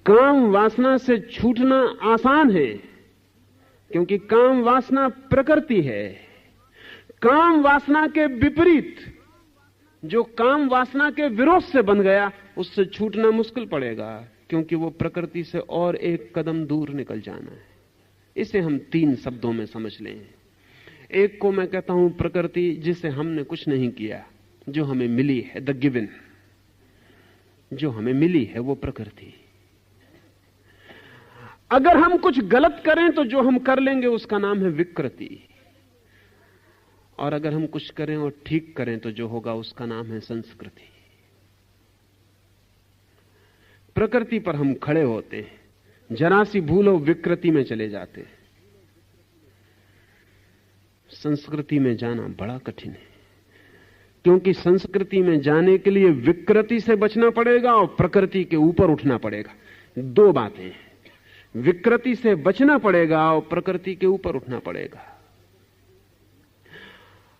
काम वासना से छूटना आसान है, क्योंकि काम वासना प्रकृति है। काम वासना के विपरीत, जो काम वासना के विरोध से बन गया, उससे छूटना मुश्किल पड़ेगा, क्योंकि वो प्रकृति से और एक कदम दूर निकल जाना है। इसे हम 3 शब्दों में समझ लें। एक को मैं कहता हूं प्रकृति, जिसे हमने कुछ नहीं किया, जो हमें मिली है, द गिवन, जो हमें मिली है वो प्रकृति। अगर हम कुछ गलत करें तो जो हम कर लेंगे उसका नाम है विकृति, और अगर हम कुछ करें और ठीक करें तो जो होगा उसका नाम है संस्कृति। प्रकृति पर हम खड़े होते हैं, जरा सी भूल हो विकृति में चले जाते हैं। संस्कृति में जाना बड़ा कठिन है, क्योंकि संस्कृति में जाने के लिए विकृति से बचना पड़ेगा और प्रकृति के ऊपर उठना पड़ेगा। 2 बातें हैं, विकृति से बचना पड़ेगा और प्रकृति के ऊपर उठना पड़ेगा।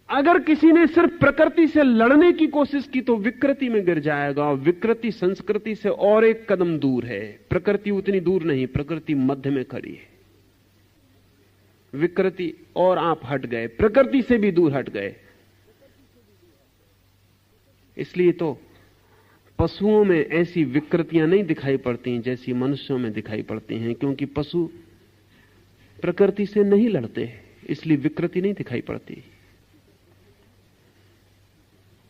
अगर किसी ने सिर्फ प्रकृति से लड़ने की कोशिश की तो विकृति में गिर जाएगा, और विकृति संस्कृति से और एक कदम दूर है। प्रकृति उतनी दूर नहीं, प्रकृति मध्य में खड़ी है। विकृति और आप हट गए, प्रकृति से भी दूर हट गए। इसलिए तो पशुओं में ऐसी विकृतियां नहीं दिखाई पड़ती जैसी मनुष्यों में दिखाई पड़ती हैं, क्योंकि पशु प्रकृति से नहीं लड़ते, इसलिए विकृति नहीं दिखाई पड़ती।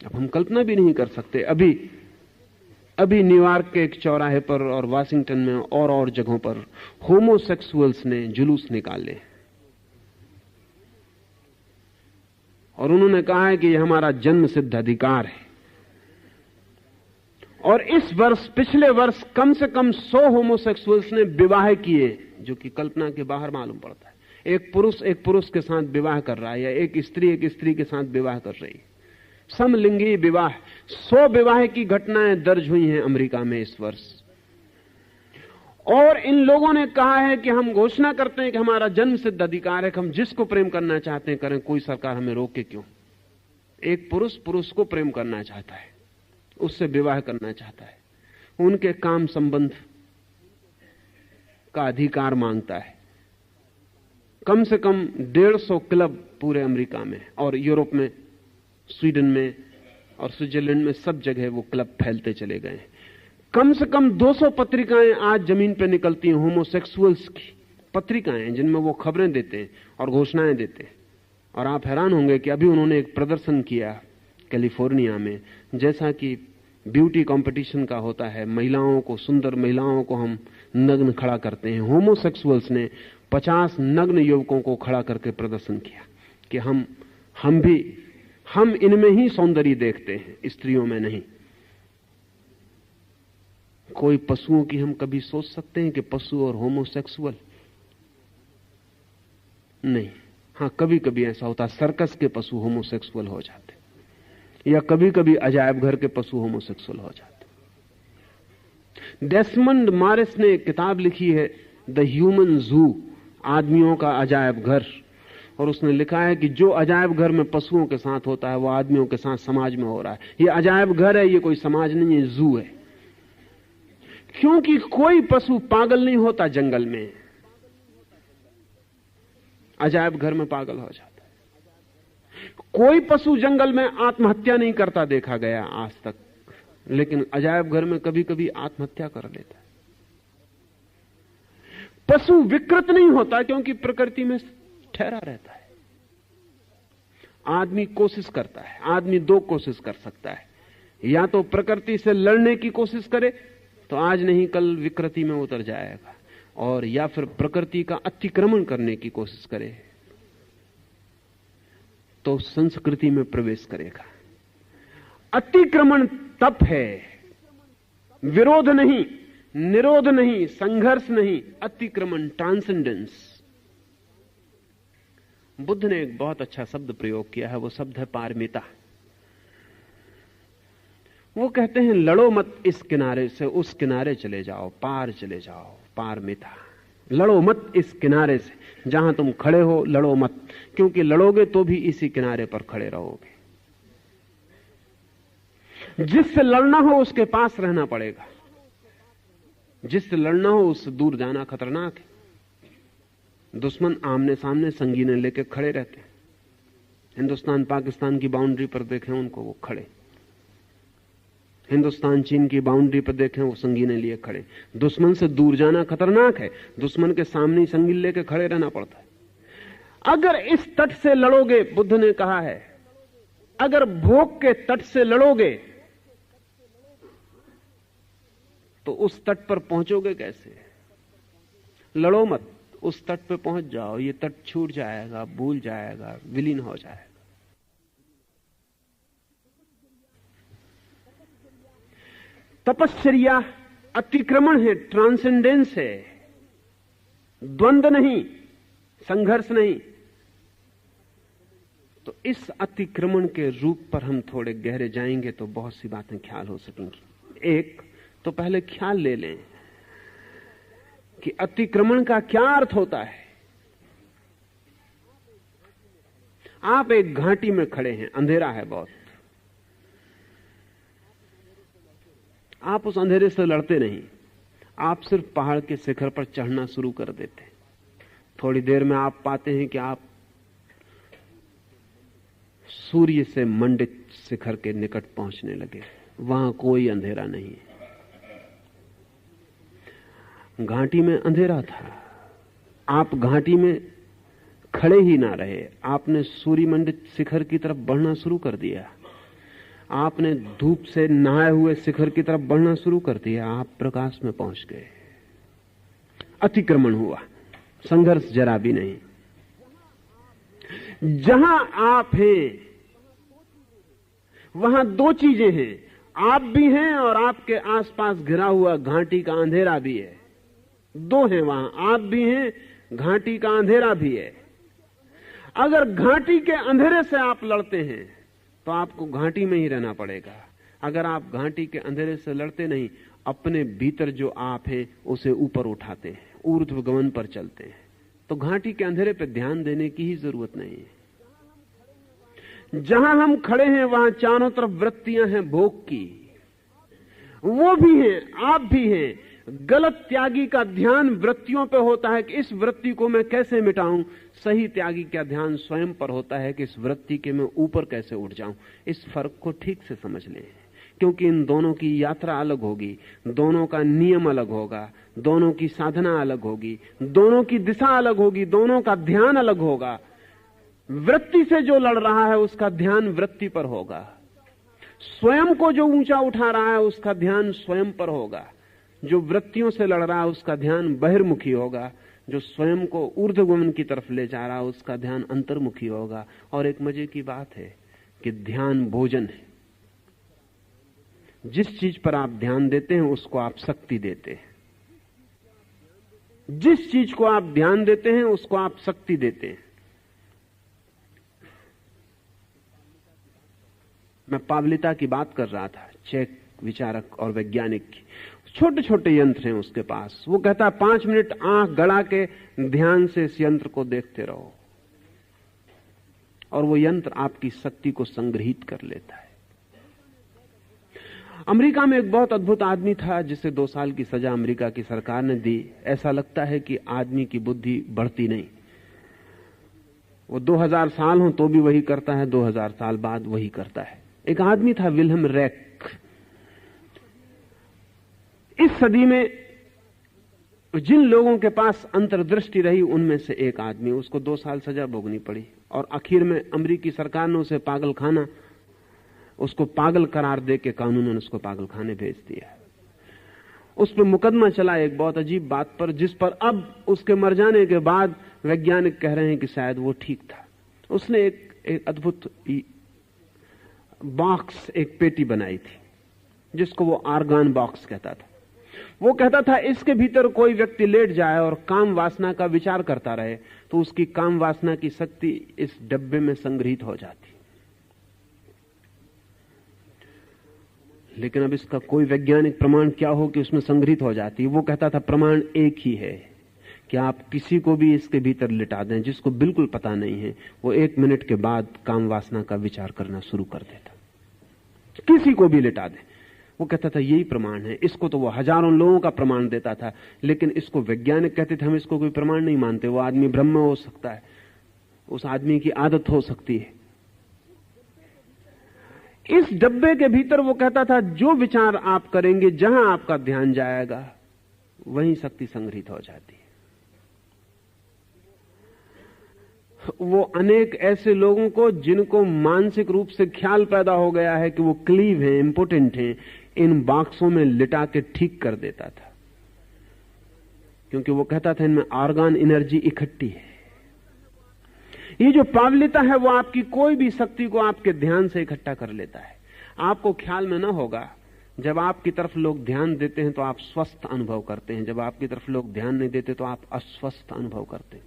अब हम कल्पना भी नहीं कर सकते, अभी न्यूयॉर्क के एक चौराहे पर और वाशिंगटन में और जगहों पर होमोसेक्सुअल्स ने जुलूस निकाले, और उन्होंने कहा है कि यह हमारा जन्म सिद्ध अधिकार है। और इस वर्ष, पिछले वर्ष कम से कम 100 होमोसेक्सुअल्स ने विवाह किए, जो कि कल्पना के बाहर मालूम पड़ता है। एक पुरुष के साथ विवाह कर रहा है, या एक स्त्री के साथ विवाह कर रही है। समलिंगी विवाह, 100 विवाह की घटनाएं दर्ज हुई हैं अमेरिका में इस वर्ष। और इन लोगों ने कहा है कि हम घोषणा करते हैं कि हमारा जन्म सिद्ध अधिकार है कि हम जिसको प्रेम करना चाहते हैं करें, कोई सरकार हमें रोके क्यों। एक पुरुष को प्रेम करना चाहता है, उससे विवाह करना चाहता है, उनके काम संबंध का अधिकार मांगता है। कम से कम 150 क्लब पूरे अमेरिका में और यूरोप में, स्वीडन में और स्विट्जरलैंड में, सब जगह वो क्लब फैलते चले गए। कम से कम 200 पत्रिकाएं आज जमीन पर निकलती हैं, होमोसेक्सुअल्स की पत्रिकाएं, जिनमें वो खबरें देते हैं और घोषणाएं देते हैं। और आप हैरान होंगे कि अभी उन्होंने एक प्रदर्शन किया कैलिफोर्निया में, जैसा कि ब्यूटी कंपटीशन का होता है, महिलाओं को, सुंदर महिलाओं को हम नग्न खड़ा करते हैं। होमोसेक्सुअल्स ने 50 नग्न युवकों को खड़ा करके प्रदर्शन किया कि हम इनमें ही सौंदर्य देखते हैं, स्त्रियों में नहीं। कोई पशुओं की हम कभी सोच सकते हैं कि पशु और होमोसेक्सुअल? नहीं। हां, कभी कभी ऐसा होता, सर्कस के पशु होमोसेक्सुअल हो जाते, या कभी कभी अजायब घर के पशु होमोसेक्सुअल हो जाते। डेसमंड मॉरिस ने एक किताब लिखी है, द ह्यूमन जू, आदमियों का अजायब घर, और उसने लिखा है कि जो अजायब घर में पशुओं के साथ होता है वो आदमियों के साथ समाज में हो रहा है। ये अजायब घर है, ये कोई समाज नहीं है, जू है। क्योंकि कोई पशु पागल नहीं होता जंगल में, अजायब घर में पागल हो जाता है। कोई पशु जंगल में आत्महत्या नहीं करता देखा गया आज तक, लेकिन अजायब घर में कभी कभी आत्महत्या कर लेता है। पशु विकृत नहीं होता क्योंकि प्रकृति में ठहरा रहता है। आदमी कोशिश करता है, आदमी 2 कोशिश कर सकता है, या तो प्रकृति से लड़ने की कोशिश करे तो आज नहीं कल विकृति में उतर जाएगा, और या फिर प्रकृति का अतिक्रमण करने की कोशिश करे तो संस्कृति में प्रवेश करेगा। अतिक्रमण तप है, विरोध नहीं, निरोध नहीं, संघर्ष नहीं, अतिक्रमण, ट्रांसेंडेंस। बुद्ध ने एक बहुत अच्छा शब्द प्रयोग किया है, वो शब्द है पारमिता। वो कहते हैं लड़ो मत इस किनारे से उस किनारे चले जाओ, पार चले जाओ, पारमिता। लड़ो मत इस किनारे से, जहां तुम खड़े हो लड़ो मत, क्योंकि लड़ोगे तो भी इसी किनारे पर खड़े रहोगे। जिससे लड़ना हो उसके पास रहना पड़ेगा। जिससे लड़ना हो उससे दूर जाना खतरनाक है। दुश्मन आमने सामने संगीने लेके खड़े रहते हैं। हिंदुस्तान पाकिस्तान की बाउंड्री पर देखें उनको, वो खड़े। हिंदुस्तान चीन की बाउंड्री पर देखें, वो संगीने लिए खड़े। दुश्मन से दूर जाना खतरनाक है, दुश्मन के सामने ही संगीन लेके खड़े रहना पड़ता है। अगर इस तट से लड़ोगे, बुद्ध ने कहा है, अगर भोग के तट से लड़ोगे तो उस तट पर पहुंचोगे कैसे? लड़ो मत, उस तट पे पहुंच जाओ, ये तट छूट जाएगा, भूल जाएगा, विलीन हो जाएगा। तपश्चर्या अतिक्रमण है, ट्रांसेंडेंस है, द्वंद्व नहीं, संघर्ष नहीं। तो इस अतिक्रमण के रूप पर हम थोड़े गहरे जाएंगे तो बहुत सी बातें ख्याल हो सकेंगी। एक तो पहले ख्याल ले लें कि अतिक्रमण का क्या अर्थ होता है। आप एक घाटी में खड़े हैं, अंधेरा है बहुत, आप उस अंधेरे से लड़ते नहीं, आप सिर्फ पहाड़ के शिखर पर चढ़ना शुरू कर देते। थोड़ी देर में आप पाते हैं कि आप सूर्य से मंडित शिखर के निकट पहुंचने लगे। वहां कोई अंधेरा नहीं है। घाटी में अंधेरा था, आप घाटी में खड़े ही ना रहे, आपने सूर्य मंडित शिखर की तरफ बढ़ना शुरू कर दिया। आपने धूप से नहाए हुए शिखर की तरफ बढ़ना शुरू कर दिया, आप प्रकाश में पहुंच गए। अतिक्रमण हुआ, संघर्ष जरा भी नहीं। जहां आप हैं वहां दो चीजें हैं, आप भी हैं और आपके आसपास घिरा हुआ घाटी का अंधेरा भी है। दो हैं वहां, आप भी हैं, घाटी का अंधेरा भी है। अगर घाटी के अंधेरे से आप लड़ते हैं तो आपको घाटी में ही रहना पड़ेगा। अगर आप घाटी के अंधेरे से लड़ते नहीं, अपने भीतर जो आप हैं उसे ऊपर उठाते हैं, ऊर्ध्वगमन पर चलते हैं, तो घाटी के अंधेरे पर ध्यान देने की ही जरूरत नहीं है। जहां हम खड़े हैं वहां चारों तरफ वृत्तियां हैं भोग की, वो भी हैं, आप भी हैं। गलत त्यागी का ध्यान वृत्तियों पे होता है कि इस वृत्ति को मैं कैसे मिटाऊं। सही त्यागी का ध्यान स्वयं पर होता है कि इस वृत्ति के मैं ऊपर कैसे उठ जाऊं। इस फर्क को ठीक से समझ लें, क्योंकि इन दोनों की यात्रा अलग होगी, दोनों का नियम अलग होगा, दोनों की साधना अलग होगी, दोनों की दिशा अलग होगी, दोनों का ध्यान अलग होगा। वृत्ति से जो लड़ रहा है उसका ध्यान वृत्ति पर होगा, स्वयं को जो ऊंचा उठा रहा है उसका ध्यान स्वयं पर होगा, जो वृत्तियों से लड़ रहा है उसका ध्यान बहिर्मुखी होगा, जो स्वयं को ऊर्ध्वगमन की तरफ ले जा रहा है उसका ध्यान अंतर्मुखी होगा। और एक मजे की बात है कि ध्यान भोजन है। जिस चीज पर आप ध्यान देते हैं उसको आप शक्ति देते हैं, जिस चीज को आप ध्यान देते हैं उसको आप शक्ति देते हैं। मैं पावलिता की बात कर रहा था, चेक विचारक और वैज्ञानिक की। छोटे छोटे यंत्र हैं उसके पास। वो कहता है 5 मिनट आंख गड़ा के ध्यान से इस यंत्र को देखते रहो, और वो यंत्र आपकी शक्ति को संग्रहित कर लेता है। अमेरिका में एक बहुत अद्भुत आदमी था जिसे 2 साल की सजा अमेरिका की सरकार ने दी। ऐसा लगता है कि आदमी की बुद्धि बढ़ती नहीं, वो 2000 साल हो तो भी वही करता है, 2000 साल बाद वही करता है। एक आदमी था विल्हेम रेक। इस सदी में जिन लोगों के पास अंतर्दृष्टि रही उनमें से एक आदमी, उसको 2 साल सजा भोगनी पड़ी और आखिर में अमेरिकी सरकार ने उसे पागलखाना, उसको पागल करार दे के कानूनन उसको पागलखाने भेज दिया। उस पर मुकदमा चला एक बहुत अजीब बात पर, जिस पर अब उसके मर जाने के बाद वैज्ञानिक कह रहे हैं कि शायद वो ठीक था। उसने एक अद्भुत बॉक्स, एक पेटी बनाई थी जिसको वो आर्गन बॉक्स कहता था। वो कहता था इसके भीतर कोई व्यक्ति लेट जाए और काम वासना का विचार करता रहे तो उसकी काम वासना की शक्ति इस डब्बे में संग्रहित हो जाती। लेकिन अब इसका कोई वैज्ञानिक प्रमाण क्या हो कि उसमें संग्रहित हो जाती। वो कहता था प्रमाण एक ही है कि आप किसी को भी इसके भीतर लिटा दें जिसको बिल्कुल पता नहीं है, वो 1 मिनट के बाद काम वासना का विचार करना शुरू कर देता। किसी को भी लिटा दें, वो कहता था यही प्रमाण है। इसको तो वो हजारों लोगों का प्रमाण देता था, लेकिन इसको वैज्ञानिक कहते थे हम इसको कोई प्रमाण नहीं मानते। वो आदमी ब्रह्म हो सकता है, उस आदमी की आदत हो सकती है। इस डब्बे के भीतर वो कहता था जो विचार आप करेंगे, जहां आपका ध्यान जाएगा वहीं शक्ति संग्रहित हो जाती है। वो अनेक ऐसे लोगों को जिनको मानसिक रूप से ख्याल पैदा हो गया है कि वो क्लीव हैं, इंपोर्टेंट हैं, इन बॉक्सों में लिटा के ठीक कर देता था, क्योंकि वो कहता था इनमें ऑर्गन एनर्जी इकट्ठी है। ये जो पावलिता है वो आपकी कोई भी शक्ति को आपके ध्यान से इकट्ठा कर लेता है। आपको ख्याल में ना होगा, जब आपकी तरफ लोग ध्यान देते हैं तो आप स्वस्थ अनुभव करते हैं, जब आपकी तरफ लोग ध्यान नहीं देते तो आप अस्वस्थ अनुभव करते हैं।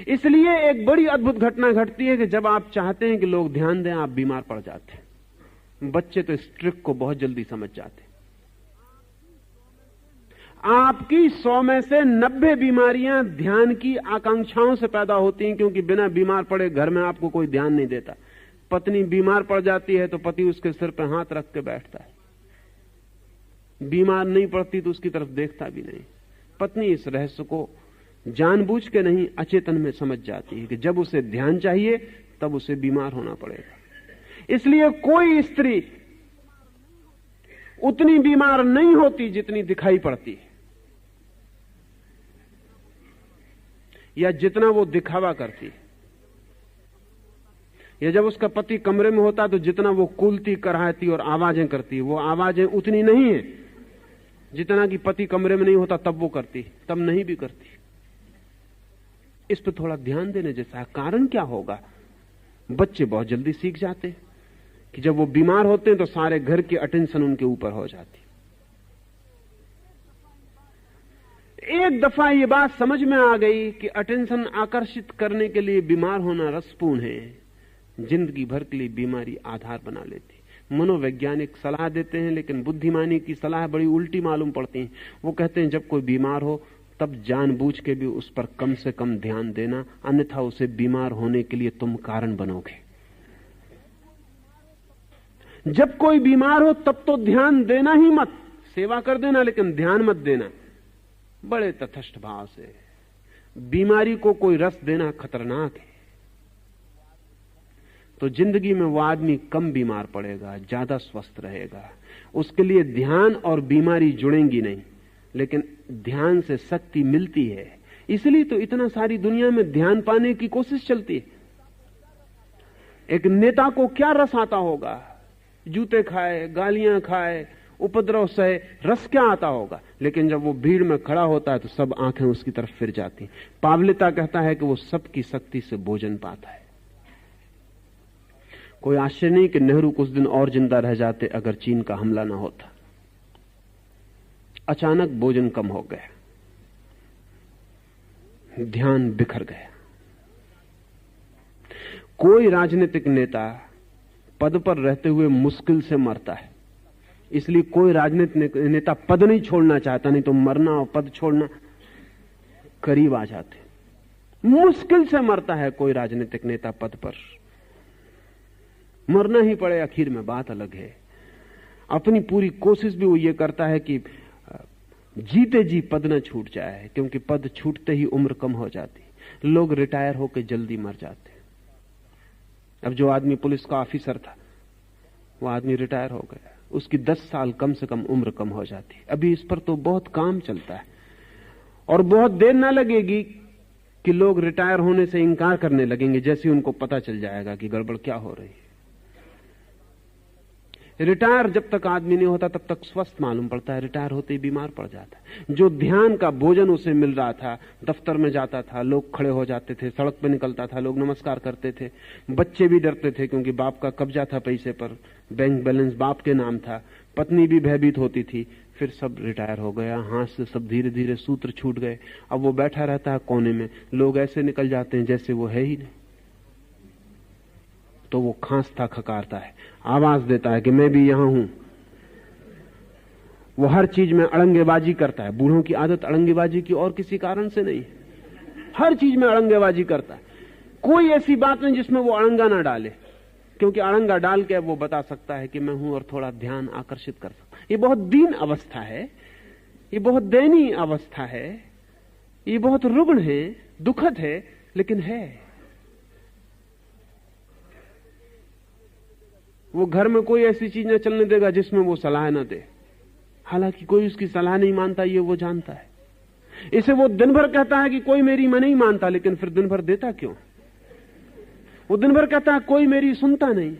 इसलिए एक बड़ी अद्भुत घटना घटती है कि जब आप चाहते हैं कि लोग ध्यान दें, आप बीमार पड़ जाते हैं। बच्चे तो इस ट्रिक को बहुत जल्दी समझ जाते हैं। आपकी 100 में से 90 बीमारियां ध्यान की आकांक्षाओं से पैदा होती हैं, क्योंकि बिना बीमार पड़े घर में आपको कोई ध्यान नहीं देता। पत्नी बीमार पड़ जाती है तो पति उसके सिर पर हाथ रख के बैठता है, बीमार नहीं पड़ती तो उसकी तरफ देखता भी नहीं। पत्नी इस रहस्य को जानबूझ के नहीं, अचेतन में समझ जाती है कि जब उसे ध्यान चाहिए तब उसे बीमार होना पड़ेगा। इसलिए कोई स्त्री उतनी बीमार नहीं होती जितनी दिखाई पड़ती है, या जितना वो दिखावा करती है। या जब उसका पति कमरे में होता तो जितना वो कूलती, कराहती और आवाजें करती, वो आवाजें उतनी नहीं है जितना कि पति कमरे में नहीं होता तब वो करती, तब नहीं भी करती। इस पर थोड़ा ध्यान देने जैसा। कारण क्या होगा? बच्चे बहुत जल्दी सीख जाते हैं कि जब वो बीमार होते हैं तो सारे घर की अटेंशन उनके ऊपर हो जाती। एक दफा ये बात समझ में आ गई कि अटेंशन आकर्षित करने के लिए बीमार होना रसपूर्ण है, जिंदगी भर के लिए बीमारी आधार बना लेती। मनोवैज्ञानिक सलाह देते हैं, लेकिन बुद्धिमानी की सलाह बड़ी उल्टी मालूम पड़ती है। वो कहते हैं जब कोई बीमार हो तब जानबूझ के भी उस पर कम से कम ध्यान देना, अन्यथा उसे बीमार होने के लिए तुम कारण बनोगे। जब कोई बीमार हो तब तो ध्यान देना ही मत, सेवा कर देना लेकिन ध्यान मत देना, बड़े तटस्थ भाव से। बीमारी को कोई रस देना खतरनाक है। तो जिंदगी में वो आदमी कम बीमार पड़ेगा, ज्यादा स्वस्थ रहेगा। उसके लिए ध्यान और बीमारी जुड़ेंगी नहीं, लेकिन ध्यान से शक्ति मिलती है। इसलिए तो इतना सारी दुनिया में ध्यान पाने की कोशिश चलती है। एक नेता को क्या रस आता होगा? जूते खाए, गालियां खाए, उपद्रव सहे, रस क्या आता होगा? लेकिन जब वो भीड़ में खड़ा होता है तो सब आंखें उसकी तरफ फिर जाती। पावलिता कहता है कि वो सबकी शक्ति से भोजन पाता है। कोई आश्चर्य नहीं कि नेहरू कुछ दिन और जिंदा रह जाते अगर चीन का हमला ना होता। अचानक भोजन कम हो गया, ध्यान बिखर गया। कोई राजनीतिक नेता पद पर रहते हुए मुश्किल से मरता है, इसलिए कोई राजनीतिक नेता पद नहीं छोड़ना चाहता, नहीं तो मरना और पद छोड़ना करीब आ जाते। मुश्किल से मरता है कोई राजनीतिक नेता पद पर, मरना ही पड़े आखिर में, बात अलग है। अपनी पूरी कोशिश भी वो ये करता है कि जीते जी पद न छूट जाए, क्योंकि पद छूटते ही उम्र कम हो जाती। लोग रिटायर होकर जल्दी मर जाते। अब जो आदमी पुलिस का ऑफिसर था वो आदमी रिटायर हो गया, उसकी 10 साल कम से कम उम्र कम हो जाती। अभी इस पर तो बहुत काम चलता है और बहुत देर ना लगेगी कि लोग रिटायर होने से इंकार करने लगेंगे, जैसे उनको पता चल जाएगा कि गड़बड़ क्या हो रही है। रिटायर जब तक आदमी नहीं होता तब तक स्वस्थ मालूम पड़ता है, रिटायर होते ही बीमार पड़ जाता है। जो ध्यान का भोजन उसे मिल रहा था, दफ्तर में जाता था, लोग खड़े हो जाते थे, सड़क पे निकलता था, लोग नमस्कार करते थे, बच्चे भी डरते थे क्योंकि बाप का कब्जा था पैसे पर, बैंक बैलेंस बाप के नाम था, पत्नी भी भयभीत होती थी। फिर सब रिटायर हो गया, हाथ से सब धीरे धीरे सूत्र छूट गए। अब वो बैठा रहता है कोने में, लोग ऐसे निकल जाते हैं जैसे वो है ही नहीं। तो वो खांसता खकारता है, आवाज देता है कि मैं भी यहां हूं। वो हर चीज में अड़ंगेबाजी करता है। बूढ़ों की आदत अड़ंगेबाजी की और किसी कारण से नहीं, हर चीज में अड़ंगेबाजी करता है। कोई ऐसी बात नहीं जिसमें वो अड़ंगा ना डाले। क्योंकि अड़ंगा डाल के वो बता सकता है कि मैं हूं और थोड़ा ध्यान आकर्षित कर सकता। ये बहुत दीन अवस्था है, ये बहुत दयनीय अवस्था है, ये बहुत रुग्ण है, दुखद है, लेकिन है। वो घर में कोई ऐसी चीज न चलने देगा जिसमें वो सलाह न दे, हालांकि कोई उसकी सलाह नहीं मानता, ये वो जानता है। इसे वो दिन भर कहता है कि कोई मेरी मैं नहीं मानता, लेकिन फिर दिन भर देता क्यों? वो दिन भर कहता है कोई मेरी सुनता नहीं।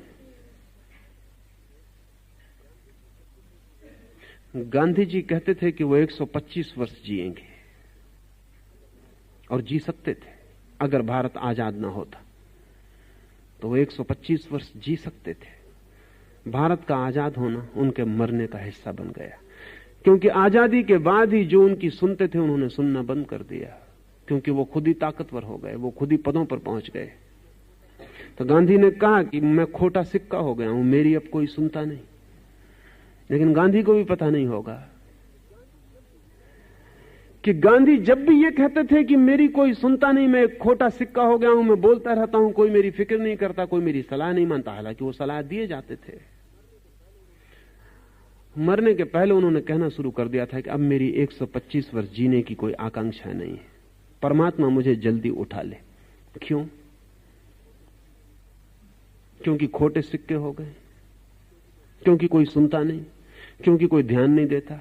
गांधी जी कहते थे कि वो 125 वर्ष जिएंगे, और जी सकते थे। अगर भारत आजाद ना होता तो वो 125 वर्ष जी सकते थे। भारत का आजाद होना उनके मरने का हिस्सा बन गया, क्योंकि आजादी के बाद ही जो उनकी सुनते थे उन्होंने सुनना बंद कर दिया, क्योंकि वो खुद ही ताकतवर हो गए, वो खुद ही पदों पर पहुंच गए। तो गांधी ने कहा कि मैं खोटा सिक्का हो गया हूं, मेरी अब कोई सुनता नहीं। लेकिन गांधी को भी पता नहीं होगा कि गांधी जब भी ये कहते थे कि मेरी कोई सुनता नहीं, मैं एक खोटा सिक्का हो गया हूं, मैं बोलता रहता हूं, कोई मेरी फिक्र नहीं करता, कोई मेरी सलाह नहीं मानता, हालांकि वो सलाह दिए जाते थे। मरने के पहले उन्होंने कहना शुरू कर दिया था कि अब मेरी 125 वर्ष जीने की कोई आकांक्षा नहीं है, परमात्मा मुझे जल्दी उठा ले। क्यों? क्योंकि खोटे सिक्के हो गए, क्योंकि कोई सुनता नहीं, क्योंकि कोई ध्यान नहीं देता।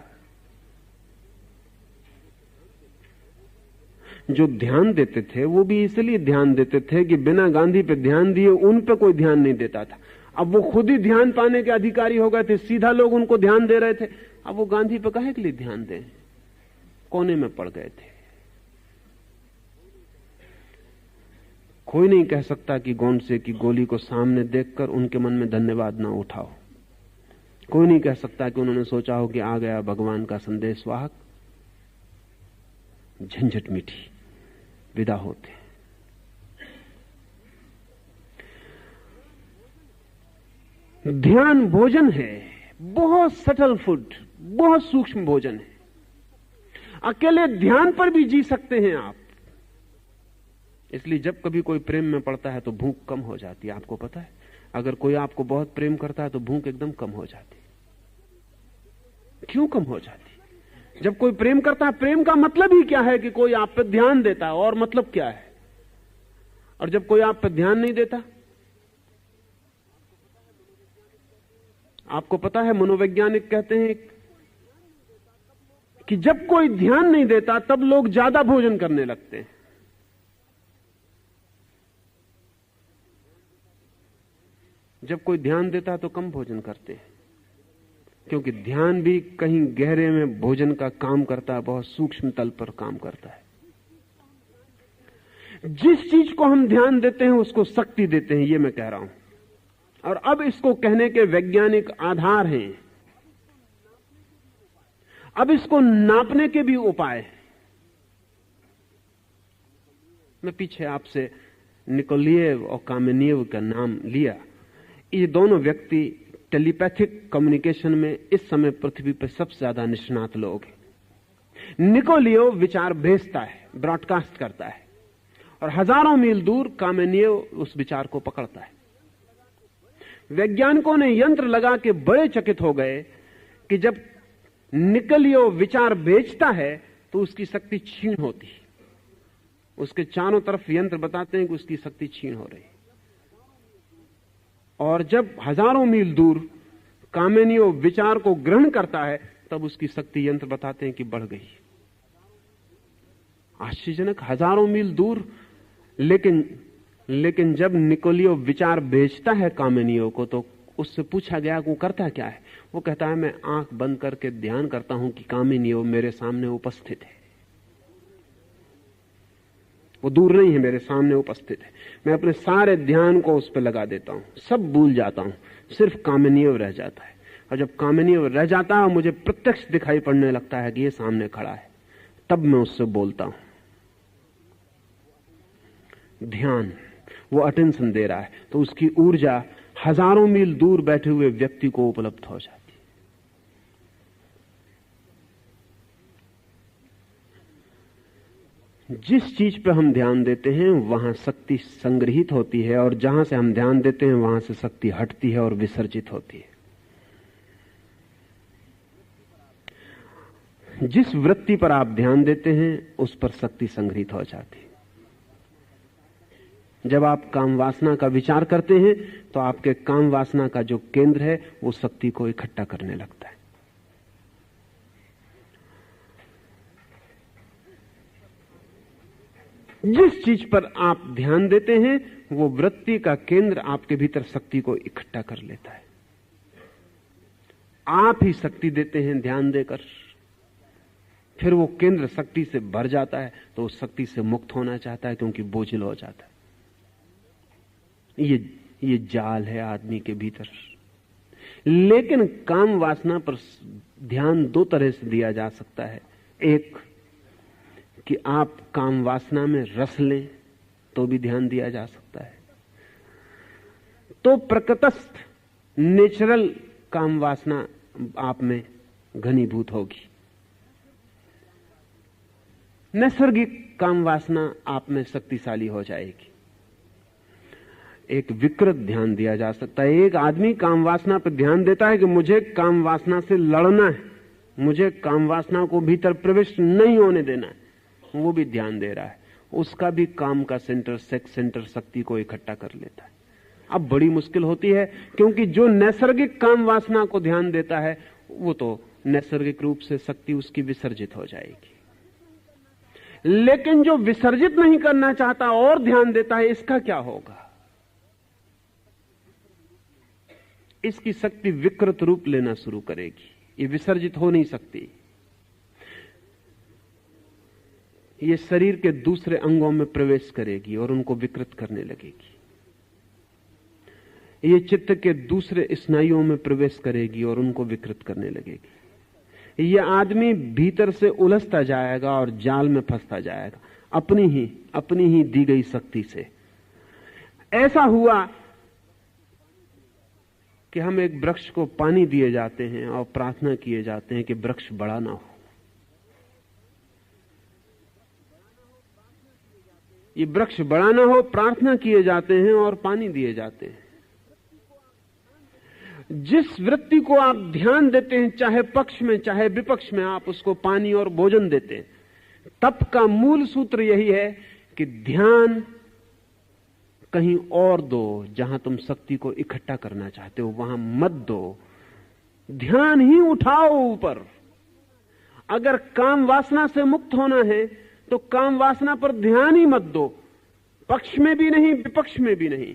जो ध्यान देते थे वो भी इसलिए ध्यान देते थे कि बिना गांधी पे ध्यान दिए उन पे कोई ध्यान नहीं देता था। अब वो खुद ही ध्यान पाने के अधिकारी हो गए थे, सीधा लोग उनको ध्यान दे रहे थे। अब वो गांधी पे काहे के लिए ध्यान दें? कोने में पड़ गए थे। कोई नहीं कह सकता कि गोंडसे की गोली को सामने देखकर उनके मन में धन्यवाद ना उठाओ। कोई नहीं कह सकता कि उन्होंने सोचा हो कि आ गया भगवान का संदेशवाहक, झंझट मिटी, विदा होते। ध्यान भोजन है, बहुत सटल फूड, बहुत सूक्ष्म भोजन है। अकेले ध्यान पर भी जी सकते हैं आप। इसलिए जब कभी कोई प्रेम में पड़ता है तो भूख कम हो जाती है। आपको पता है, अगर कोई आपको बहुत प्रेम करता है तो भूख एकदम कम हो जाती। क्यों कम हो जाती? जब कोई प्रेम करता है, प्रेम का मतलब ही क्या है कि कोई आप पर ध्यान देता है, और मतलब क्या है? और जब कोई आप पर ध्यान नहीं देता, आपको पता है मनोवैज्ञानिक कहते हैं कि जब कोई ध्यान नहीं देता तब लोग ज्यादा भोजन करने लगते हैं। जब कोई ध्यान देता है तो कम भोजन करते हैं, क्योंकि ध्यान भी कहीं गहरे में भोजन का काम करता है, बहुत सूक्ष्म तल पर काम करता है। जिस चीज को हम ध्यान देते हैं उसको शक्ति देते हैं, ये मैं कह रहा हूं। और अब इसको कहने के वैज्ञानिक आधार हैं, अब इसको नापने के भी उपाय हैं। मैं पीछे आपसे निकोलिएव और कामेनिएव का नाम लिया। ये दोनों व्यक्ति टेलीपैथिक कम्युनिकेशन में इस समय पृथ्वी पर सबसे ज्यादा निष्णात लोग हैं। निकोलिएव विचार भेजता है, ब्रॉडकास्ट करता है, और हजारों मील दूर कामेनिएव उस विचार को पकड़ता है। वैज्ञानिकों ने यंत्र लगा के बड़े चकित हो गए कि जब निकोलिएव विचार भेजता है तो उसकी शक्ति क्षीण होती है। उसके चारों तरफ यंत्र बताते हैं कि उसकी शक्ति क्षीण हो रही है। और जब हजारों मील दूर कामेनिएव विचार को ग्रहण करता है तब उसकी शक्ति यंत्र बताते हैं कि बढ़ गई। आश्चर्यजनक, हजारों मील दूर। लेकिन जब निकोलिएव विचार भेजता है कामेनिएव को तो उससे पूछा गया वो करता क्या है। वो कहता है मैं आंख बंद करके ध्यान करता हूं कि कामेनिएव मेरे सामने उपस्थित है। वो दूर नहीं है, मेरे सामने उपस्थित है। मैं अपने सारे ध्यान को उस पर लगा देता हूं, सब भूल जाता हूं, सिर्फ कामेनिएव रह जाता है। और जब कामेनिएव रह जाता है मुझे प्रत्यक्ष दिखाई पड़ने लगता है कि ये सामने खड़ा है, तब मैं उससे बोलता हूं। ध्यान, वो अटेंशन दे रहा है तो उसकी ऊर्जा हजारों मील दूर बैठे हुए व्यक्ति को उपलब्ध हो जाती। जिस चीज पे हम ध्यान देते हैं वहां शक्ति संग्रहित होती है, और जहां से हम ध्यान देते हैं वहां से शक्ति हटती है और विसर्जित होती है। जिस वृत्ति पर आप ध्यान देते हैं उस पर शक्ति संग्रहित हो जाती है। जब आप काम वासना का विचार करते हैं तो आपके काम वासना का जो केंद्र है वो शक्ति को इकट्ठा करने लगता है। जिस चीज पर आप ध्यान देते हैं वो वृत्ति का केंद्र आपके भीतर शक्ति को इकट्ठा कर लेता है। आप ही शक्ति देते हैं ध्यान देकर, फिर वो केंद्र शक्ति से भर जाता है तो उस शक्ति से मुक्त होना चाहता है क्योंकि बोझिल हो जाता है। ये जाल है आदमी के भीतर। लेकिन काम वासना पर ध्यान दो तरह से दिया जा सकता है। एक कि आप काम वासना में रस लें तो भी ध्यान दिया जा सकता है। तो प्रकृतस्थ नेचुरल काम वासना आप में घनीभूत होगी, नैसर्गिक काम वासना आप में शक्तिशाली हो जाएगी। एक विकृत ध्यान दिया जा सकता है। एक आदमी काम वासना पर ध्यान देता है कि मुझे काम वासना से लड़ना है, मुझे काम वासना को भीतर प्रविष्ट नहीं होने देना है, वो भी ध्यान दे रहा है। उसका भी काम का सेंटर, सेक्स सेंटर शक्ति को इकट्ठा कर लेता है। अब बड़ी मुश्किल होती है क्योंकि जो नैसर्गिक काम वासना को ध्यान देता है वो तो नैसर्गिक रूप से शक्ति उसकी विसर्जित हो जाएगी। लेकिन जो विसर्जित नहीं करना चाहता और ध्यान देता है, इसका क्या होगा? इसकी शक्ति विकृत रूप लेना शुरू करेगी। ये विसर्जित हो नहीं सकती। ये शरीर के दूसरे अंगों में प्रवेश करेगी और उनको विकृत करने लगेगी। ये चित्त के दूसरे स्नायुओं में प्रवेश करेगी और उनको विकृत करने लगेगी। ये आदमी भीतर से उलझता जाएगा और जाल में फंसता जाएगा अपनी ही दी गई शक्ति से। ऐसा हुआ कि हम एक वृक्ष को पानी दिए जाते हैं और प्रार्थना किए जाते हैं कि वृक्ष बड़ा ना हो। ये वृक्ष बड़ा ना हो, प्रार्थना किए जाते हैं और पानी दिए जाते हैं। जिस वृत्ति को आप ध्यान देते हैं, चाहे पक्ष में चाहे विपक्ष में, आप उसको पानी और भोजन देते हैं। तप का मूल सूत्र यही है कि ध्यान कहीं और दो, जहां तुम शक्ति को इकट्ठा करना चाहते हो वहां मत दो। ध्यान ही उठाओ ऊपर। अगर काम वासना से मुक्त होना है तो काम वासना पर ध्यान ही मत दो, पक्ष में भी नहीं विपक्ष में भी नहीं।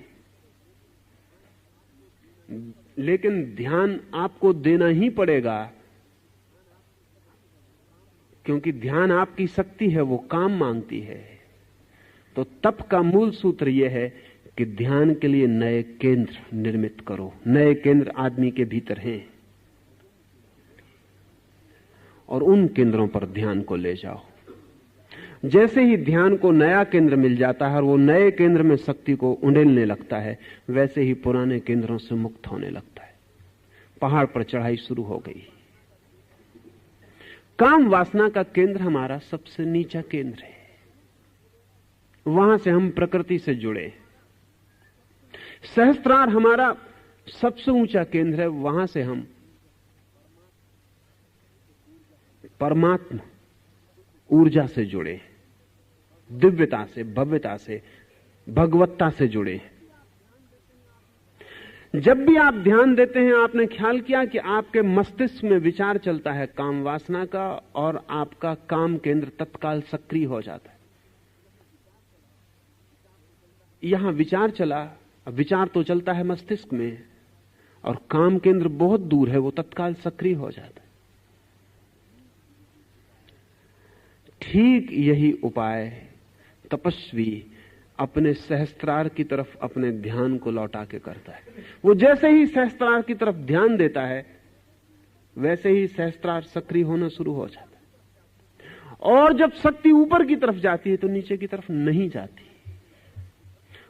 लेकिन ध्यान आपको देना ही पड़ेगा, क्योंकि ध्यान आपकी शक्ति है, वो काम मांगती है। तो तप का मूल सूत्र यह है कि ध्यान के लिए नए केंद्र निर्मित करो। नए केंद्र आदमी के भीतर हैं और उन केंद्रों पर ध्यान को ले जाओ। जैसे ही ध्यान को नया केंद्र मिल जाता है और वो नए केंद्र में शक्ति को उंडेलने लगता है, वैसे ही पुराने केंद्रों से मुक्त होने लगता है। पहाड़ पर चढ़ाई शुरू हो गई। काम वासना का केंद्र हमारा सबसे नीचा केंद्र है। वहां से हम प्रकृति से जुड़े। सहस्त्रार हमारा सबसे ऊंचा केंद्र है। वहां से हम परमात्मा ऊर्जा से जुड़े, दिव्यता से, भव्यता से, भगवत्ता से जुड़े। जब भी आप ध्यान देते हैं, आपने ख्याल किया कि आपके मस्तिष्क में विचार चलता है काम वासना का, और आपका काम केंद्र तत्काल सक्रिय हो जाता है। यहां विचार चला, विचार तो चलता है मस्तिष्क में, और काम केंद्र बहुत दूर है, वो तत्काल सक्रिय हो जाता है। ठीक यही उपाय तपस्वी अपने सहस्त्रार की तरफ अपने ध्यान को लौटा के करता है। वो जैसे ही सहस्त्रार की तरफ ध्यान देता है, वैसे ही सहस्त्रार सक्रिय होना शुरू हो जाता है। और जब शक्ति ऊपर की तरफ जाती है तो नीचे की तरफ नहीं जाती।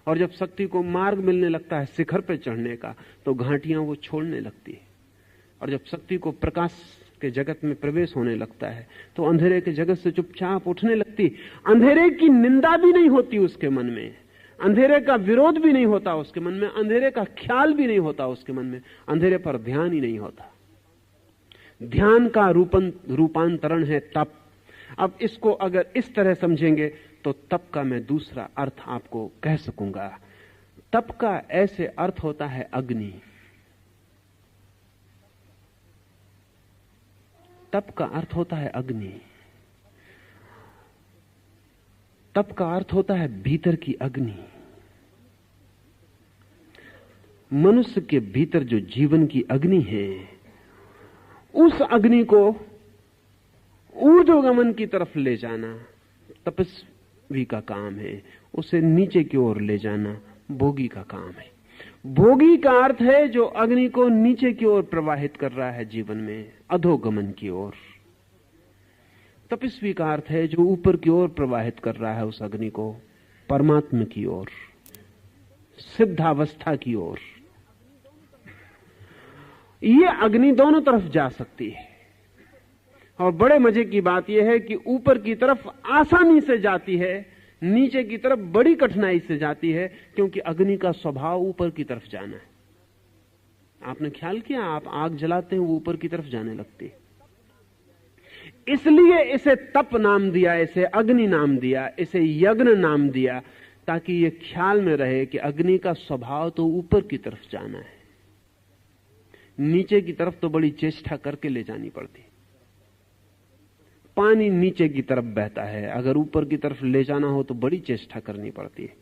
और जब शक्ति को मार्ग मिलने लगता है शिखर पर चढ़ने का, तो घाटियां वो छोड़ने लगती है। और जब शक्ति को प्रकाश के जगत में प्रवेश होने लगता है, तो अंधेरे के जगत से चुपचाप उठने लगती है। सकती, अंधेरे की निंदा भी नहीं होती उसके मन में, अंधेरे का विरोध भी नहीं होता उसके मन में, अंधेरे का ख्याल भी नहीं होता उसके मन में, अंधेरे पर ध्यान ही नहीं होता। ध्यान का रूपांतरण है तप। अब इसको अगर इस तरह समझेंगे तो तप का मैं दूसरा अर्थ आपको कह सकूंगा। तप का ऐसे अर्थ होता है अग्नि। तप का अर्थ होता है अग्नि। तप का अर्थ होता है भीतर की अग्नि। मनुष्य के भीतर जो जीवन की अग्नि है, उस अग्नि को ऊर्ध्वगमन की तरफ ले जाना तपस्वी का काम है, उसे नीचे की ओर ले जाना भोगी का काम है। भोगी का अर्थ है जो अग्नि को नीचे की ओर प्रवाहित कर रहा है जीवन में, अधोगमन की ओर। तपस्वी का अर्थ है जो ऊपर की ओर प्रवाहित कर रहा है उस अग्नि को, परमात्मा की ओर, सिद्धावस्था की ओर। ये अग्नि दोनों तरफ जा सकती है, और बड़े मजे की बात यह है कि ऊपर की तरफ आसानी से जाती है, नीचे की तरफ बड़ी कठिनाई से जाती है, क्योंकि अग्नि का स्वभाव ऊपर की तरफ जाना है। आपने ख्याल किया, आप आग जलाते हैं वो ऊपर की तरफ जाने लगती है। इसलिए इसे तप नाम दिया, इसे अग्नि नाम दिया, इसे यज्ञ नाम दिया, ताकि ये ख्याल में रहे कि अग्नि का स्वभाव तो ऊपर की तरफ जाना है, नीचे की तरफ तो बड़ी चेष्टा करके ले जानी पड़ती। पानी नीचे की तरफ बहता है, अगर ऊपर की तरफ ले जाना हो तो बड़ी चेष्टा करनी पड़ती है,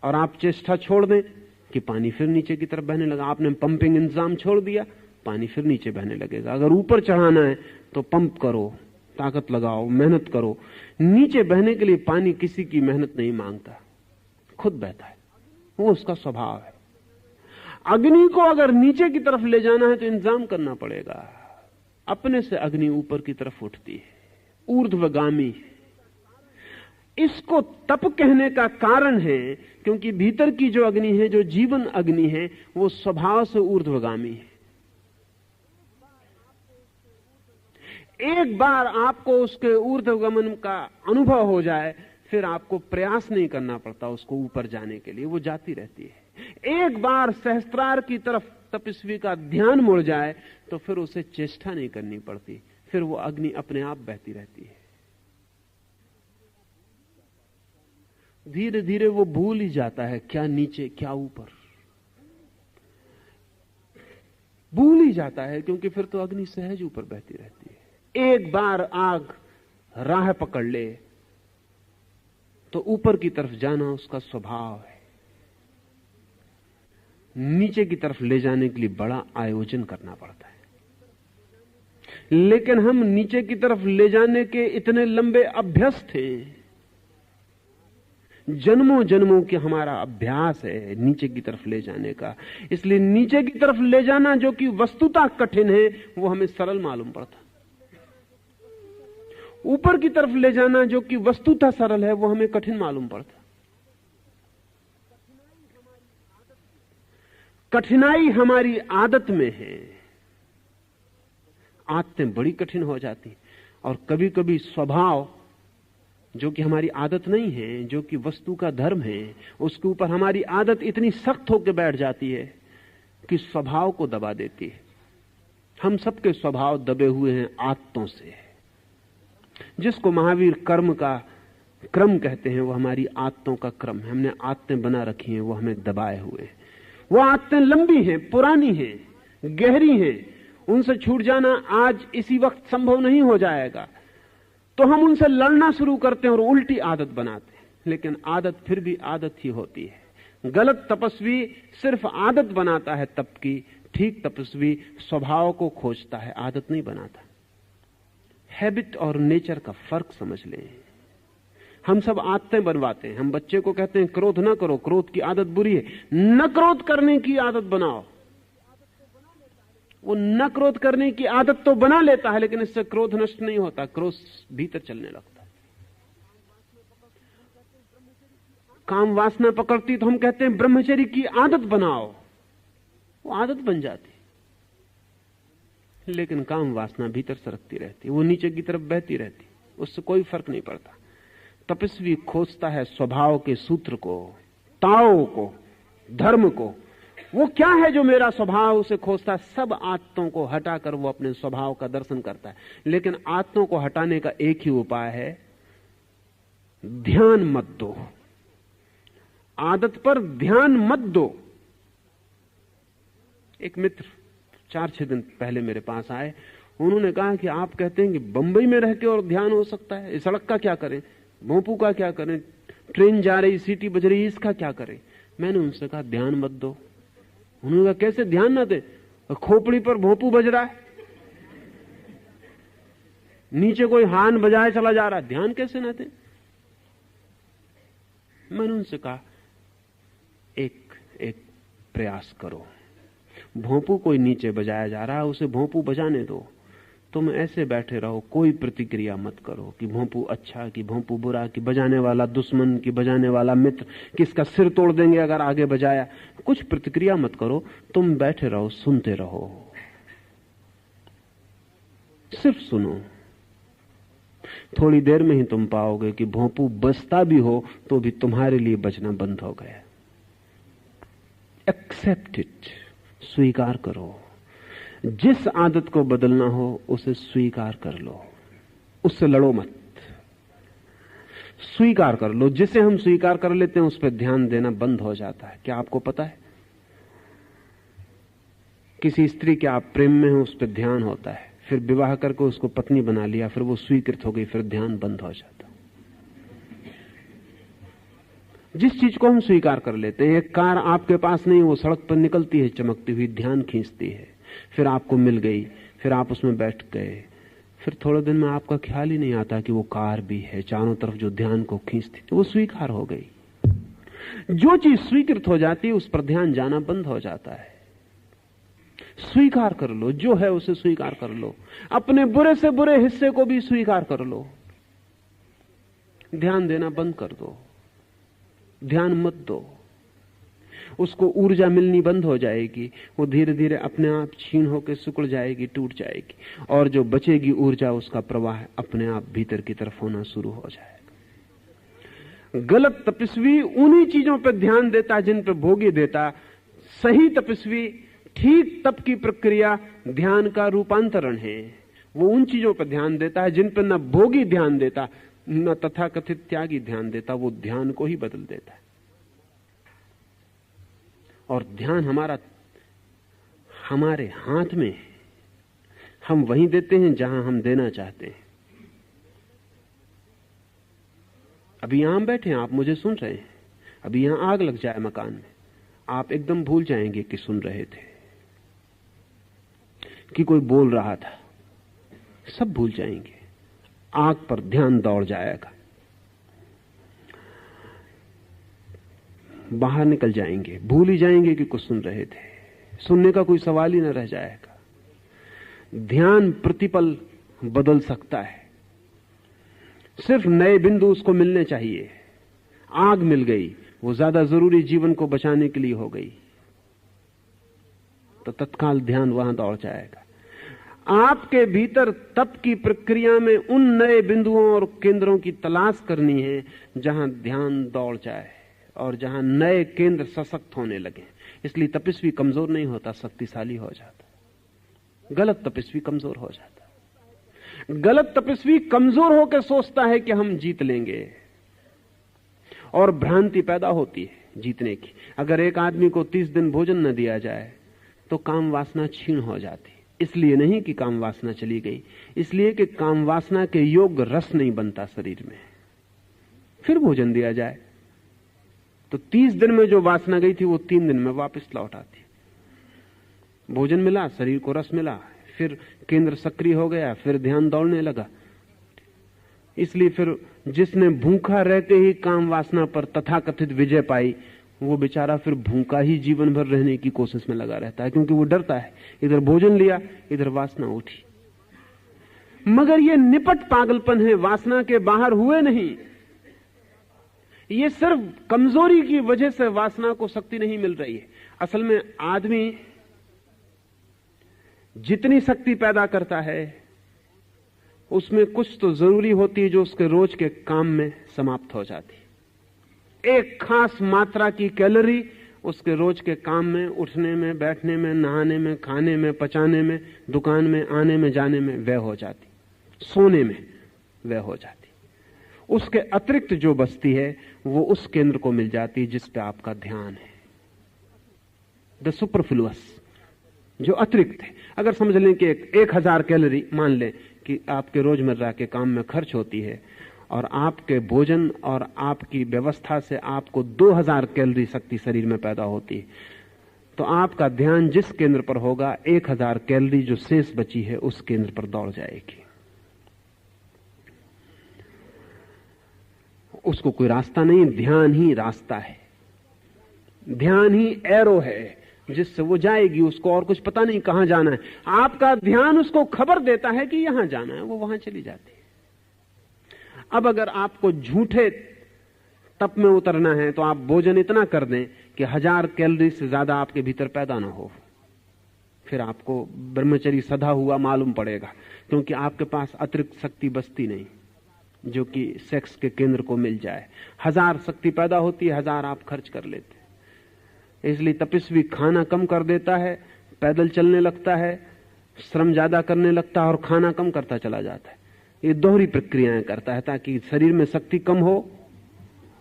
और आप चेष्टा छोड़ दें कि पानी फिर नीचे की तरफ बहने लगा। आपने पंपिंग इंतजाम छोड़ दिया, पानी फिर नीचे बहने लगेगा। अगर ऊपर चढ़ाना है तो पंप करो, ताकत लगाओ, मेहनत करो। नीचे बहने के लिए पानी किसी की मेहनत नहीं मांगता, खुद बहता है, वो उसका स्वभाव है। अग्नि को अगर नीचे की तरफ ले जाना है तो इंतजाम करना पड़ेगा। अपने से अग्नि ऊपर की तरफ उठती है, ऊर्ध्वगामी। इसको तप कहने का कारण है क्योंकि भीतर की जो अग्नि है, जो जीवन अग्नि है, वो स्वभाव से ऊर्ध्वगामी है। एक बार आपको उसके ऊर्ध्वगमन का अनुभव हो जाए, फिर आपको प्रयास नहीं करना पड़ता उसको ऊपर जाने के लिए, वो जाती रहती है। एक बार सहस्त्रार की तरफ तपस्वी का ध्यान मुड़ जाए तो फिर उसे चेष्टा नहीं करनी पड़ती, फिर वो अग्नि अपने आप बहती रहती है। धीरे धीरे वो भूल ही जाता है क्या नीचे क्या ऊपर, भूल ही जाता है, क्योंकि फिर तो अग्नि सहज ऊपर बहती रहती है। एक बार आग राह पकड़ ले तो ऊपर की तरफ जाना उसका स्वभाव है। नीचे की तरफ ले जाने के लिए बड़ा आयोजन करना पड़ता है, लेकिन हम नीचे की तरफ ले जाने के इतने लंबे अभ्यस्त हैं, जन्मों जन्मों के हमारा अभ्यास है नीचे की तरफ ले जाने का। इसलिए नीचे की तरफ ले जाना जो कि वस्तुतः कठिन है, वो हमें सरल मालूम पड़ता। ऊपर की तरफ ले जाना जो कि वस्तुतः सरल है, वो हमें कठिन मालूम पड़ता। कठिनाई हमारी आदत में है, आदतें बड़ी कठिन हो जाती, और कभी कभी स्वभाव जो कि हमारी आदत नहीं है, जो कि वस्तु का धर्म है, उसके ऊपर हमारी आदत इतनी सख्त होकर बैठ जाती है कि स्वभाव को दबा देती है। हम सबके स्वभाव दबे हुए हैं आदतों से। जिसको महावीर कर्म का क्रम कहते हैं, वो हमारी आदतों का क्रम है। हमने आदतें बना रखी हैं, वो हमें दबाए हुए हैं। वो आदतें लंबी हैं, पुरानी हैं, गहरी हैं, उनसे छूट जाना आज इसी वक्त संभव नहीं हो जाएगा। तो हम उनसे लड़ना शुरू करते हैं और उल्टी आदत बनाते हैं, लेकिन आदत फिर भी आदत ही होती है। गलत तपस्वी सिर्फ आदत बनाता है तप की, ठीक तपस्वी स्वभाव को खोजता है, आदत नहीं बनाता। हैबिट और नेचर का फर्क समझ लें। हम सब आदतें बनवाते हैं। हम बच्चे को कहते हैं क्रोध ना करो, क्रोध की आदत बुरी है, न क्रोध करने की आदत बनाओ। वो न क्रोध करने की आदत तो बना लेता है, लेकिन इससे क्रोध नष्ट नहीं होता, क्रोध भीतर चलने लगता है। काम वासना पकड़ती तो हम कहते हैं ब्रह्मचर्य की आदत बनाओ, वो आदत बन जाती, लेकिन काम वासना भीतर सरकती रहती, वो नीचे की तरफ बहती रहती, उससे कोई फर्क नहीं पड़ता। तपस्वी खोजता है स्वभाव के सूत्र को, ताओ को, धर्म को। वो क्या है जो मेरा स्वभाव उसे खोजता है। सब आदतों को हटाकर वो अपने स्वभाव का दर्शन करता है। लेकिन आदतों को हटाने का एक ही उपाय है, ध्यान मत दो। आदत पर ध्यान मत दो। एक मित्र 4-6 दिन पहले मेरे पास आए। उन्होंने कहा कि आप कहते हैं कि बंबई में रह के और ध्यान हो सकता है, इस सड़क का क्या करें, भोंपू का क्या करें, ट्रेन जा रही, सीटी बज रही, इसका क्या करें। मैंने उनसे कहा ध्यान मत दो। उन्होंने कहा कैसे ध्यान ना दे, खोपड़ी पर भोंपू बज रहा है, नीचे कोई हान बजाए चला जा रहा है, ध्यान कैसे ना दे। मैंने उनसे कहा एक प्रयास करो। भोंपू कोई नीचे बजाया जा रहा है, उसे भोंपू बजाने दो। तुम ऐसे बैठे रहो, कोई प्रतिक्रिया मत करो कि भोंपू अच्छा कि भोंपू बुरा, कि बजाने वाला दुश्मन कि बजाने वाला मित्र, किसका सिर तोड़ देंगे अगर आगे बजाया। कुछ प्रतिक्रिया मत करो, तुम बैठे रहो, सुनते रहो, सिर्फ सुनो। थोड़ी देर में ही तुम पाओगे कि भोंपू बजता भी हो तो भी तुम्हारे लिए बजना बंद हो गया। एक्सेप्ट इट, स्वीकार करो। जिस आदत को बदलना हो उसे स्वीकार कर लो, उससे लड़ो मत, स्वीकार कर लो। जिसे हम स्वीकार कर लेते हैं उस पर ध्यान देना बंद हो जाता है। क्या आपको पता है, किसी स्त्री के आप प्रेम में हो उस पर ध्यान होता है, फिर विवाह करके उसको पत्नी बना लिया, फिर वो स्वीकृत हो गई, फिर ध्यान बंद हो जाता। जिस चीज को हम स्वीकार कर लेते हैं, एक कार आपके पास नहीं, वो सड़क पर निकलती है चमकती हुई, ध्यान खींचती है, फिर आपको मिल गई, फिर आप उसमें बैठ गए, फिर थोड़े दिन में आपका ख्याल ही नहीं आता कि वो कार भी है चारों तरफ जो ध्यान को खींचती, तो वो स्वीकार हो गई। जो चीज स्वीकृत हो जाती है उस पर ध्यान जाना बंद हो जाता है। स्वीकार कर लो, जो है उसे स्वीकार कर लो। अपने बुरे से बुरे हिस्से को भी स्वीकार कर लो। ध्यान देना बंद कर दो, ध्यान मत दो। उसको ऊर्जा मिलनी बंद हो जाएगी, वो धीरे धीरे अपने आप छीन होकर सिकुड़ जाएगी, टूट जाएगी, और जो बचेगी ऊर्जा उसका प्रवाह अपने आप भीतर की तरफ होना शुरू हो जाएगा। गलत तपस्वी उन्हीं चीजों पर ध्यान देता जिन पर भोगी देता। सही तपस्वी ठीक तप की प्रक्रिया ध्यान का रूपांतरण है। वो उन चीजों पर ध्यान देता है जिन पर न भोगी ध्यान देता न तथाकथित त्यागी ध्यान देता, वो ध्यान को ही बदल देता है। और ध्यान हमारे हाथ में है, हम वहीं देते हैं जहां हम देना चाहते हैं। अभी यहां बैठे हैं, आप मुझे सुन रहे हैं, अभी यहां आग लग जाए मकान में, आप एकदम भूल जाएंगे कि सुन रहे थे, कि कोई बोल रहा था, सब भूल जाएंगे। आग पर ध्यान दौड़ जाएगा, बाहर निकल जाएंगे, भूल ही जाएंगे कि कुछ सुन रहे थे, सुनने का कोई सवाल ही न रह जाएगा। ध्यान प्रतिपल बदल सकता है, सिर्फ नए बिंदु उसको मिलने चाहिए। आग मिल गई, वो ज्यादा जरूरी जीवन को बचाने के लिए हो गई, तो तत्काल ध्यान वहां दौड़ जाएगा। आपके भीतर तप की प्रक्रिया में उन नए बिंदुओं और केंद्रों की तलाश करनी है जहां ध्यान दौड़ जाए और जहां नए केंद्र सशक्त होने लगे। इसलिए तपस्वी कमजोर नहीं होता, शक्तिशाली हो जाता। गलत तपस्वी कमजोर हो जाता। गलत तपस्वी कमजोर होकर सोचता है कि हम जीत लेंगे, और भ्रांति पैदा होती है जीतने की। अगर एक आदमी को 30 दिन भोजन न दिया जाए तो काम वासना क्षीण हो जाती। इसलिए नहीं कि काम वासना चली गई, इसलिए कि काम वासना के योग्य रस नहीं बनता शरीर में। फिर भोजन दिया जाए तो 30 दिन में जो वासना गई थी वो 3 दिन में वापस लौट आती। भोजन मिला, शरीर को रस मिला, फिर केंद्र सक्रिय हो गया, फिर ध्यान दौड़ने लगा। इसलिए फिर जिसने भूखा रहते ही काम वासना पर तथाकथित विजय पाई, वो बेचारा फिर भूखा ही जीवन भर रहने की कोशिश में लगा रहता है, क्योंकि वो डरता है, इधर भोजन लिया, इधर वासना उठी। मगर ये निपट पागलपन है, वासना के बाहर हुए नहीं। ये सिर्फ कमजोरी की वजह से वासना को शक्ति नहीं मिल रही है। असल में आदमी जितनी शक्ति पैदा करता है उसमें कुछ तो जरूरी होती है जो उसके रोज के काम में समाप्त हो जाती है। एक खास मात्रा की कैलोरी उसके रोज के काम में, उठने में, बैठने में, नहाने में, खाने में, पचाने में, दुकान में आने में जाने में व्यय हो जाती, सोने में व्यय हो जाती। उसके अतिरिक्त जो बचती है वो उस केंद्र को मिल जाती है जिस पे आपका ध्यान है। द सुपरफ्लुअस, जो अतिरिक्त है। अगर समझ लें कि 1000 कैलोरी मान लें कि आपके रोजमर्रा के काम में खर्च होती है और आपके भोजन और आपकी व्यवस्था से आपको 2000 कैलोरी शक्ति शरीर में पैदा होती है, तो आपका ध्यान जिस केंद्र पर होगा 1000 कैलोरी जो शेष बची है उस केंद्र पर दौड़ जाएगी। उसको कोई रास्ता नहीं, ध्यान ही रास्ता है, ध्यान ही एरो है जिससे वो जाएगी। उसको और कुछ पता नहीं कहां जाना है। आपका ध्यान उसको खबर देता है कि यहां जाना है, वो वहां चली जाती है। अब अगर आपको झूठे तप में उतरना है तो आप भोजन इतना कर दें कि 1000 कैलोरी से ज्यादा आपके भीतर पैदा ना हो, फिर आपको ब्रह्मचर्य सधा हुआ मालूम पड़ेगा, क्योंकि आपके पास अतिरिक्त शक्ति बचती नहीं जो कि सेक्स के केंद्र को मिल जाए। 1000 शक्ति पैदा होती है, 1000 आप खर्च कर लेते। इसलिए तपस्वी खाना कम कर देता है, पैदल चलने लगता है, श्रम ज्यादा करने लगता है और खाना कम करता चला जाता है। ये दोहरी प्रक्रियाएं करता है ताकि शरीर में शक्ति कम हो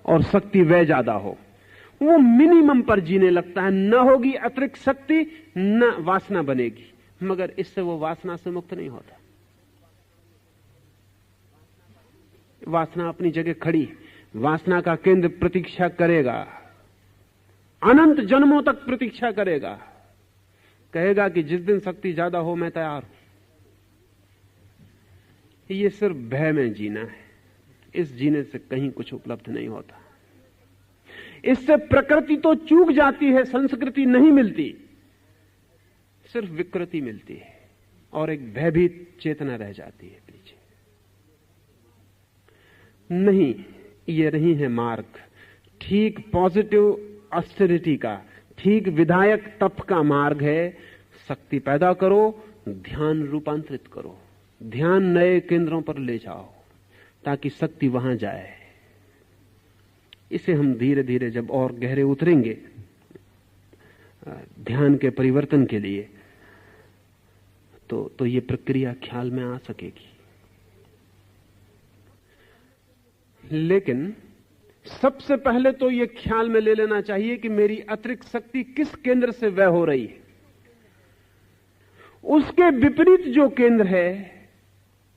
और शक्ति व्यय ज्यादा हो। वो मिनिमम पर जीने लगता है, न होगी अतिरिक्त शक्ति न वासना बनेगी, मगर इससे वो वासना से मुक्त नहीं होता। वासना अपनी जगह खड़ी, वासना का केंद्र प्रतीक्षा करेगा, अनंत जन्मों तक प्रतीक्षा करेगा, कहेगा कि जिस दिन शक्ति ज्यादा हो मैं तैयार हूं। ये सिर्फ भय में जीना है, इस जीने से कहीं कुछ उपलब्ध नहीं होता। इससे प्रकृति तो चूक जाती है, संस्कृति नहीं मिलती, सिर्फ विकृति मिलती है और एक भयभीत चेतना रह जाती है पीछे। नहीं, ये नहीं है मार्ग। ठीक पॉजिटिव ऑस्टेरिटी का, ठीक विधायक तप का मार्ग है। शक्ति पैदा करो, ध्यान रूपांतरित करो, ध्यान नए केंद्रों पर ले जाओ ताकि शक्ति वहां जाए। इसे हम धीरे धीरे जब और गहरे उतरेंगे ध्यान के परिवर्तन के लिए, तो ये प्रक्रिया ख्याल में आ सकेगी। लेकिन सबसे पहले तो यह ख्याल में ले लेना चाहिए कि मेरी अतिरिक्त शक्ति किस केंद्र से व्यय हो रही है। उसके विपरीत जो केंद्र है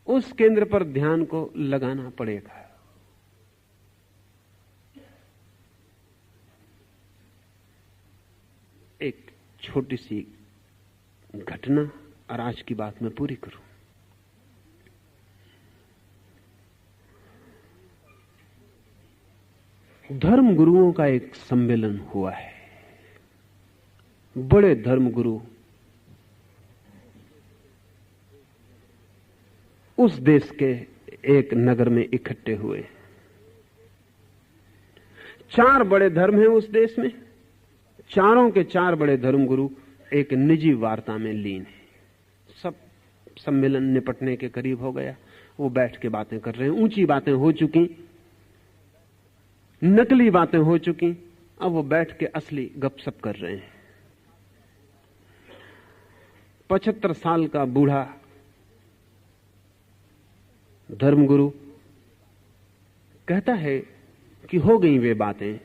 उस केंद्र पर ध्यान को लगाना पड़ेगा। एक छोटी सी घटना और आज की बात मैं पूरी करूं। धर्म गुरुओं का एक सम्मेलन हुआ है। बड़े धर्म गुरु उस देश के एक नगर में इकट्ठे हुए। 4 बड़े धर्म हैं उस देश में, चारों के 4 बड़े धर्म गुरु एक निजी वार्ता में लीन है। सब सम्मेलन निपटने के करीब हो गया, वो बैठ के बातें कर रहे हैं। ऊंची बातें हो चुकी, नकली बातें हो चुकी, अब वो बैठ के असली गपशप कर रहे हैं। 75 साल का बूढ़ा धर्मगुरु कहता है कि हो गई वे बातें,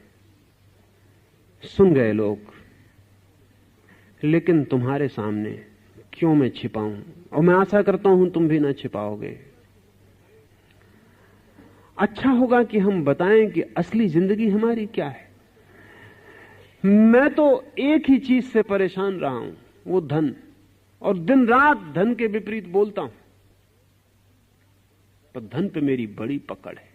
सुन गए लोग, लेकिन तुम्हारे सामने क्यों मैं छिपाऊं, और मैं आशा करता हूं तुम भी ना छिपाओगे। अच्छा होगा कि हम बताएं कि असली जिंदगी हमारी क्या है। मैं तो एक ही चीज से परेशान रहा हूं, वो धन, और दिन रात धन के विपरीत बोलता हूं, पर धन पे मेरी बड़ी पकड़ है।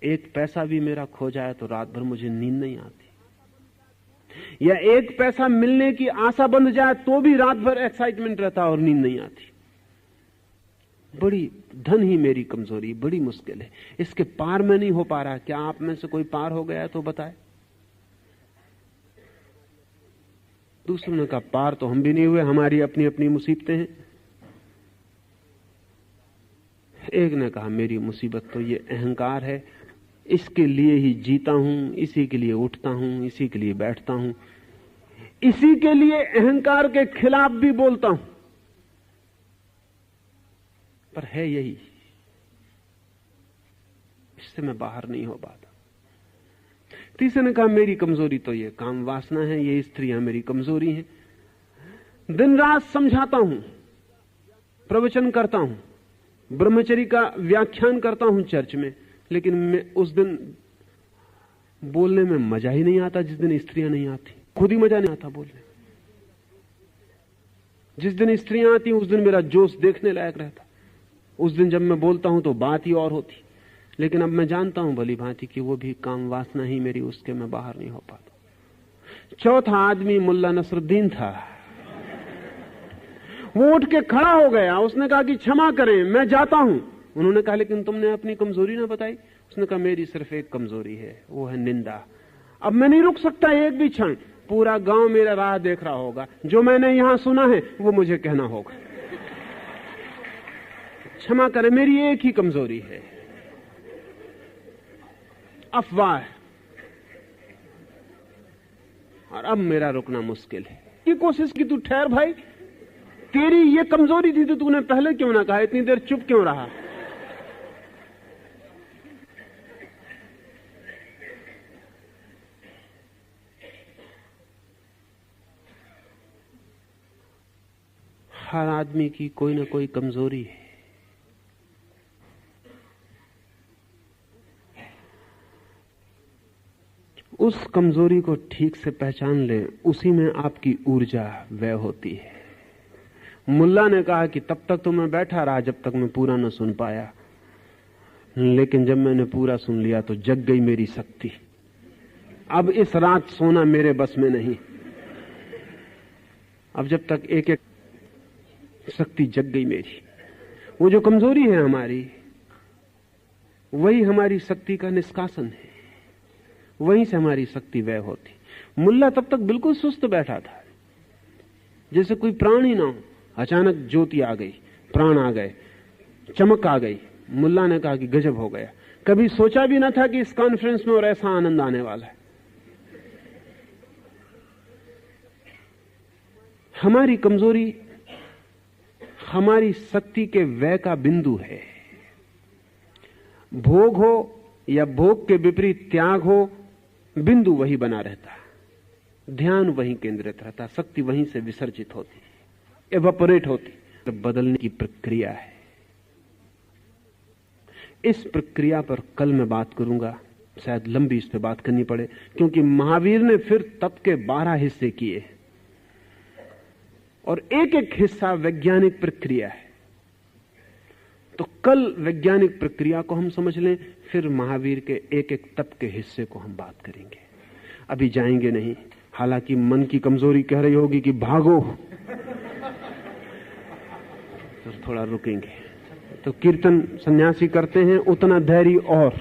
एक पैसा भी मेरा खो जाए तो रात भर मुझे नींद नहीं आती, या एक पैसा मिलने की आशा बंध जाए तो भी रात भर एक्साइटमेंट रहता और नींद नहीं आती। बड़ी धन ही मेरी कमजोरी, बड़ी मुश्किल है, इसके पार में नहीं हो पा रहा। क्या आप में से कोई पार हो गया तो बताए। दूसरों ने कहा पार तो हम भी नहीं हुए, हमारी अपनी अपनी मुसीबतें हैं। एक ने कहा मेरी मुसीबत तो ये अहंकार है, इसके लिए ही जीता हूं, इसी के लिए उठता हूं, इसी के लिए बैठता हूं, इसी के लिए अहंकार के खिलाफ भी बोलता हूं, पर है यही, इससे मैं बाहर नहीं हो पाता। तीसरे ने कहा मेरी कमजोरी तो ये काम वासना है, ये स्त्रियां मेरी कमजोरी हैं। दिन रात समझाता हूं, प्रवचन करता हूं, ब्रह्मचर्य का व्याख्यान करता हूं चर्च में, लेकिन मैं उस दिन बोलने में मजा ही नहीं आता जिस दिन स्त्रियां नहीं आती, खुद ही मजा नहीं आता बोलने। जिस दिन स्त्रियां आती उस दिन मेरा जोश देखने लायक रहता। उस दिन जब मैं बोलता हूं तो बात ही और होती, लेकिन अब मैं जानता हूं भली भांति कि वो भी काम वासना ही मेरी, उसके मैं बाहर नहीं हो पाता। चौथा आदमी मुल्ला नसरुद्दीन था। वो उठ के खड़ा हो गया, उसने कहा कि क्षमा करें मैं जाता हूं। उन्होंने कहा लेकिन तुमने अपनी कमजोरी ना बताई। उसने कहा मेरी सिर्फ एक कमजोरी है, वो है निंदा। अब मैं नहीं रुक सकता एक भी क्षण, पूरा गांव मेरा राह देख रहा होगा, जो मैंने यहां सुना है वो मुझे कहना होगा। क्षमा करें मेरी एक ही कमजोरी है, अफवाह। और अब मेरा रुकना मुश्किल है। ये कोशिश की, तू ठहर भाई, तेरी ये कमजोरी थी तो तूने पहले क्यों ना कहा, इतनी देर चुप क्यों रहा? हर आदमी की कोई ना कोई कमजोरी है। उस कमजोरी को ठीक से पहचान लें, उसी में आपकी ऊर्जा व्यय होती है। मुल्ला ने कहा कि तब तक तो मैं बैठा रहा जब तक मैं पूरा न सुन पाया, लेकिन जब मैंने पूरा सुन लिया तो जग गई मेरी शक्ति। अब इस रात सोना मेरे बस में नहीं। अब जब तक एक एक शक्ति जग गई मेरी, वो जो कमजोरी है हमारी, वही हमारी शक्ति का निष्कासन है, वहीं से हमारी शक्ति व्यय होती। मुल्ला तब तक बिल्कुल सुस्त बैठा था, जैसे कोई प्राण ही ना हो। अचानक ज्योति आ गई, प्राण आ गए, चमक आ गई। मुल्ला ने कहा कि गजब हो गया, कभी सोचा भी ना था कि इस कॉन्फ्रेंस में और ऐसा आनंद आने वाला है। हमारी कमजोरी हमारी शक्ति के व्यय का बिंदु है। भोग हो या भोग के विपरीत त्याग हो, बिंदु वही बना रहता, ध्यान वहीं केंद्रित रहता, शक्ति वहीं से विसर्जित होती, एवापोरेट होती। तो बदलने की प्रक्रिया है। इस प्रक्रिया पर कल मैं बात करूंगा, शायद लंबी इस पर बात करनी पड़े, क्योंकि महावीर ने फिर तप के 12 हिस्से किए और एक एक हिस्सा वैज्ञानिक प्रक्रिया है। तो कल वैज्ञानिक प्रक्रिया को हम समझ लें, फिर महावीर के एक एक तप के हिस्से को हम बात करेंगे। अभी जाएंगे नहीं, हालांकि मन की कमजोरी कह रही होगी कि भागो, तो थोड़ा रुकेंगे। तो कीर्तन सन्यासी करते हैं, उतना धैर्य और